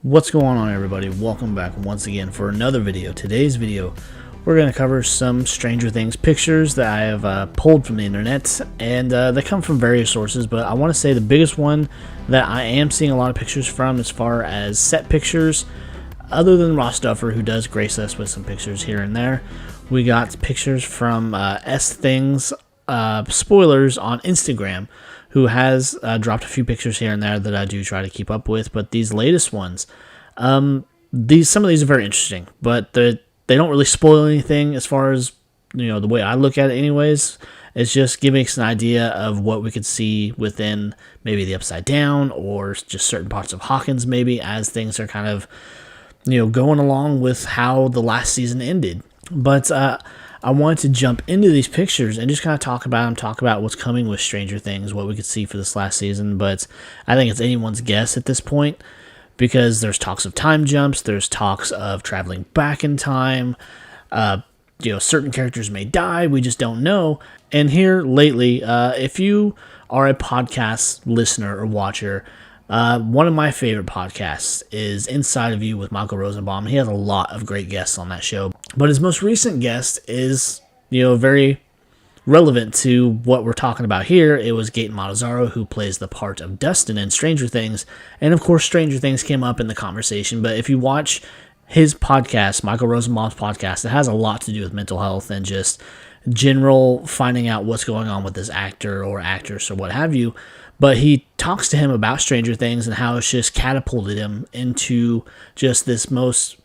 What's going on, everybody? Welcome back once again for another video. Today's video, we're going to cover some Stranger Things pictures that I have pulled from the internet, and they come from various sources, but I want to say the biggest one that I am seeing a lot of pictures from as far as set pictures, other than Ross Duffer, who does grace us with some pictures here and there. We got pictures from Things spoilers on Instagram, who has dropped a few pictures here and there that I do try to keep up with. But these latest ones, some of these are very interesting, but they don't really spoil anything as far as, the way I look at it anyways. It's just giving us an idea of what we could see within maybe the Upside Down or just certain parts of Hawkins, maybe, as things are kind of, going along with how the last season ended. But I wanted to jump into these pictures and just kind of talk about what's coming with Stranger Things, what we could see for this last season. But I think it's anyone's guess at this point, because there's talks of time jumps, there's talks of traveling back in time, certain characters may die, we just don't know. And here lately, if you are a podcast listener or watcher, one of my favorite podcasts is Inside of You with Michael Rosenbaum. He has a lot of great guests on that show, but his most recent guest is, very relevant to what we're talking about here. It was Gaten Matazzaro, who plays the part of Dustin in Stranger Things, and of course Stranger Things came up in the conversation. But if you watch his podcast, Michael Rosenbaum's podcast, it has a lot to do with mental health and just general finding out what's going on with this actor or actress or what have you. But he talks to him about Stranger Things and how it's just catapulted him into just this most,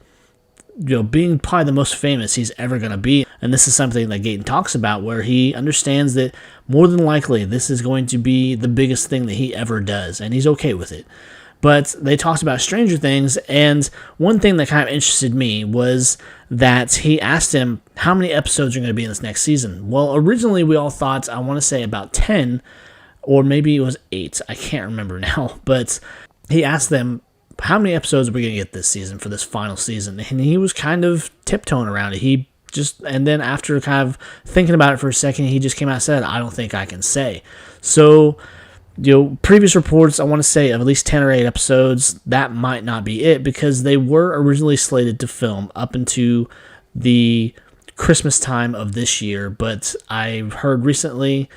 being probably the most famous he's ever going to be. And this is something that Gaten talks about, where he understands that more than likely this is going to be the biggest thing that he ever does, and he's okay with it. But they talked about Stranger Things, and one thing that kind of interested me was that he asked him how many episodes are going to be in this next season. Well, originally we all thought, I want to say about 10, or maybe it was 8. I can't remember now. But he asked them, how many episodes are we going to get this season for this final season? And he was kind of tiptoeing around it. And then after kind of thinking about it for a second, he just came out and said, I don't think I can say. So, previous reports, I want to say of at least 10 or 8 episodes, that might not be it, because they were originally slated to film up into the Christmas time of this year. But I heard recently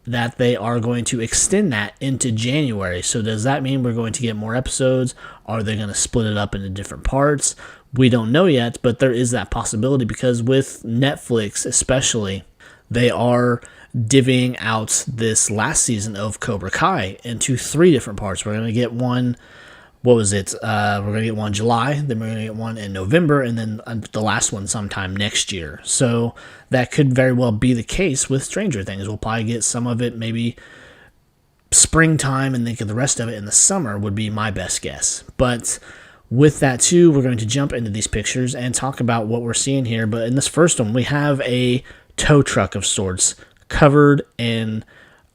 that they are going to extend that into January. So does that mean we're going to get more episodes? Are they going to split it up into different parts? We don't know yet, but there is that possibility, because with Netflix especially, they are divvying out this last season of Cobra Kai into 3 different parts. We're going to get one, we're going to get one in July, then we're going to get one in November, and then the last one sometime next year. So that could very well be the case with Stranger Things. We'll probably get some of it maybe springtime, and then the rest of it in the summer would be my best guess. But with that too, we're going to jump into these pictures and talk about what we're seeing here. But in this first one, we have a tow truck of sorts covered in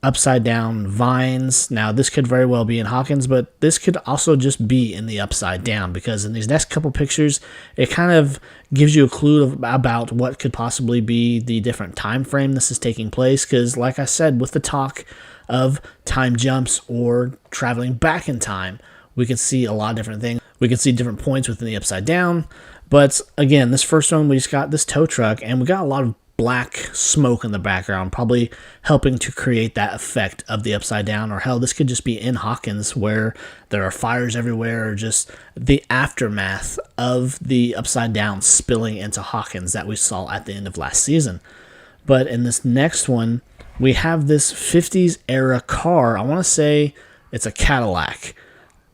upside down vines. Now, this could very well be in Hawkins, but this could also just be in the Upside Down, because in these next couple pictures, it kind of gives you a clue about what could possibly be the different time frame this is taking place. Because, like I said, with the talk of time jumps or traveling back in time, we could see a lot of different things. We could see different points within the Upside Down. But again, this first one, we just got this tow truck, and we got a lot of black smoke in the background, probably helping to create that effect of the Upside Down. Or hell, this could just be in Hawkins, where there are fires everywhere, or just the aftermath of the Upside Down spilling into Hawkins that we saw at the end of last season. But in this next one, we have this 50s era car. I want to say it's a Cadillac,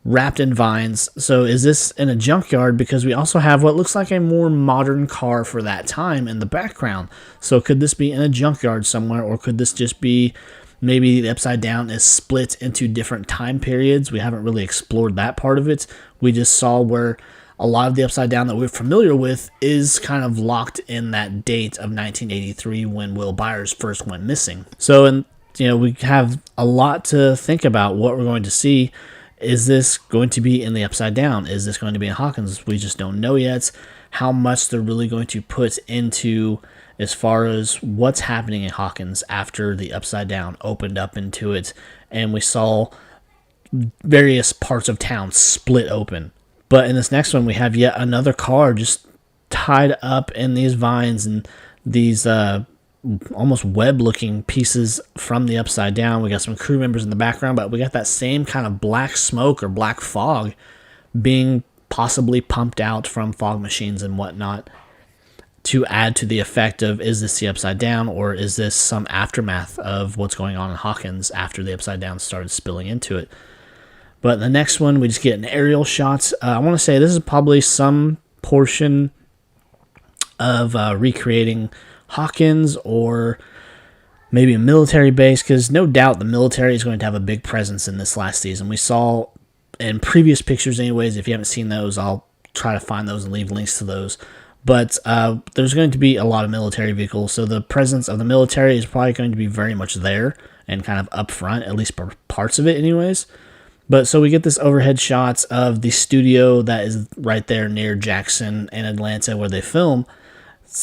wrapped in vines. So is this in a junkyard? Because we also have what looks like a more modern car for that time in the background. So could this be in a junkyard somewhere, or could this just be maybe the Upside Down is split into different time periods? We haven't really explored that part of it. We just saw where a lot of the Upside Down that we're familiar with is kind of locked in that date of 1983, when Will Byers first went missing. So, we have a lot to think about what we're going to see. Is this going to be in the Upside Down? Is this going to be in Hawkins? We just don't know yet how much they're really going to put into as far as what's happening in Hawkins after the Upside Down opened up into it, and we saw various parts of town split open. But in this next one, we have yet another car just tied up in these vines and these almost web-looking pieces from the Upside Down. We got some crew members in the background, but we got that same kind of black smoke or black fog being possibly pumped out from fog machines and whatnot to add to the effect of, is this the Upside Down, or is this some aftermath of what's going on in Hawkins after the Upside Down started spilling into it. But the next one, we just get an aerial shot. I want to say this is probably some portion of recreating Hawkins, or maybe a military base, because no doubt the military is going to have a big presence in this last season. We saw in previous pictures anyways. If you haven't seen those, I'll try to find those and leave links to those. But there's going to be a lot of military vehicles, so the presence of the military is probably going to be very much there and kind of up front, at least for parts of it anyways. But so we get this overhead shots of the studio that is right there near Jackson and Atlanta where they film.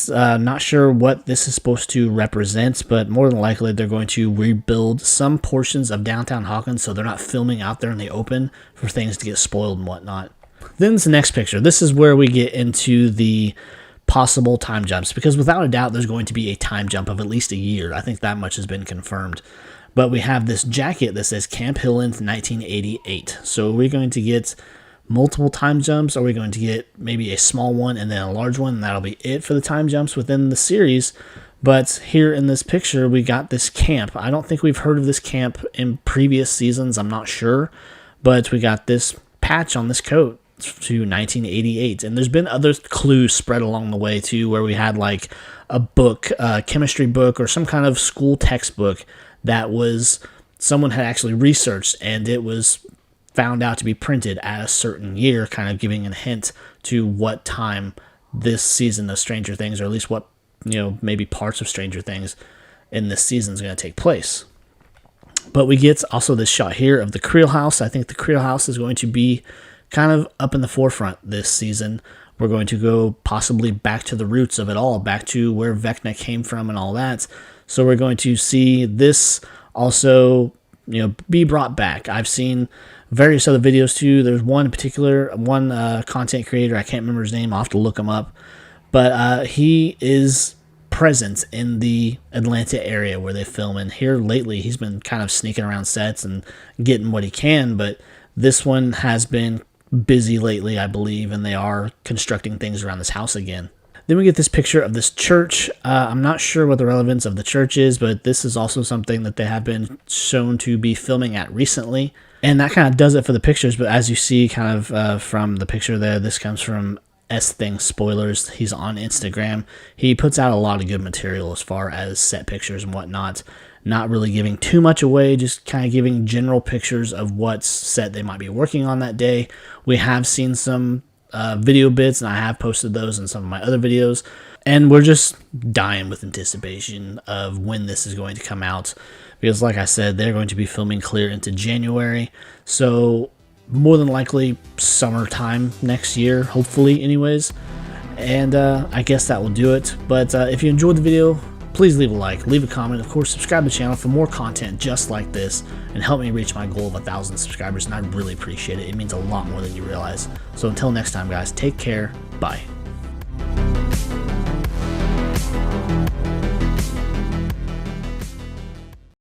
Not sure what this is supposed to represent, but more than likely they're going to rebuild some portions of downtown Hawkins so they're not filming out there in the open for things to get spoiled and whatnot. Then the next picture. This is where we get into the possible time jumps, because without a doubt there's going to be a time jump of at least a year. I think that much has been confirmed. But we have this jacket that says Camp Hilland 1988. So we're going to get multiple time jumps. Are we going to get maybe a small one and then a large one, and that'll be it for the time jumps within the series? But here in this picture, we got this camp. I don't think we've heard of this camp in previous seasons. I'm not sure. But we got this patch on this coat to 1988. And there's been other clues spread along the way, too, where we had like a book, a chemistry book, or some kind of school textbook that was someone had actually researched, and it was found out to be printed at a certain year, kind of giving a hint to what time this season of Stranger Things, or at least what, maybe parts of Stranger Things in this season is going to take place. But we get also this shot here of the Creel House. I think the Creel House is going to be kind of up in the forefront this season. We're going to go possibly back to the roots of it all, back to where Vecna came from and all that. So we're going to see this also, be brought back. I've seen various other videos too. There's one in particular, one content creator, I can't remember his name, I'll have to look him up, but he is present in the Atlanta area where they film, and here lately he's been kind of sneaking around sets and getting what he can, but this one has been busy lately, I believe, and they are constructing things around this house again. Then we get this picture of this church. I'm not sure what the relevance of the church is, but this is also something that they have been shown to be filming at recently. And that kind of does it for the pictures, but as you see kind of from the picture there, this comes from Things Spoilers. He's on Instagram. He puts out a lot of good material as far as set pictures and whatnot. Not really giving too much away, just kind of giving general pictures of what set they might be working on that day. We have seen some video bits, and I have posted those in some of my other videos, and we're just dying with anticipation of when this is going to come out, because like I said, they're going to be filming clear into January, so more than likely summertime next year, hopefully anyways. And I guess that will do it. But if you enjoyed the video, please leave a like, leave a comment, of course subscribe to the channel for more content just like this, and help me reach my goal of 1,000 subscribers, and I really appreciate it. It means a lot more than you realize. So until next time guys, take care, bye.